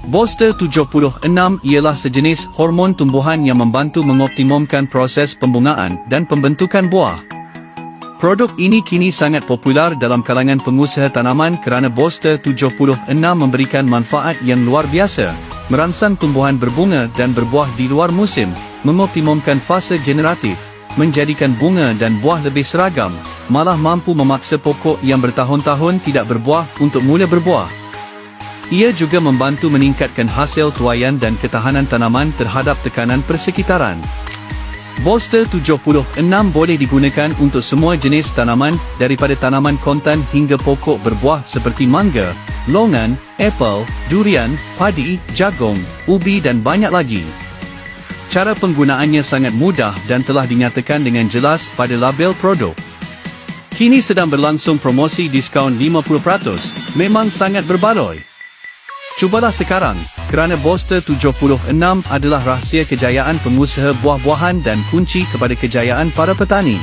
Bolster 76 ialah sejenis hormon tumbuhan yang membantu mengoptimumkan proses pembungaan dan pembentukan buah. Produk ini kini sangat popular dalam kalangan pengusaha tanaman kerana Bolster 76 memberikan manfaat yang luar biasa, merangsang tumbuhan berbunga dan berbuah di luar musim, mengoptimumkan fase generatif, menjadikan bunga dan buah lebih seragam, malah mampu memaksa pokok yang bertahun-tahun tidak berbuah untuk mula berbuah. Ia juga membantu meningkatkan hasil tuaian dan ketahanan tanaman terhadap tekanan persekitaran. Bolster 76 boleh digunakan untuk semua jenis tanaman daripada tanaman kontan hingga pokok berbuah seperti mangga, longan, apel, durian, padi, jagung, ubi dan banyak lagi. Cara penggunaannya sangat mudah dan telah dinyatakan dengan jelas pada label produk. Kini sedang berlangsung promosi diskaun 50%, memang sangat berbaloi. Cubalah sekarang, kerana Bolster 76 adalah rahsia kejayaan pengusaha buah-buahan dan kunci kepada kejayaan para petani.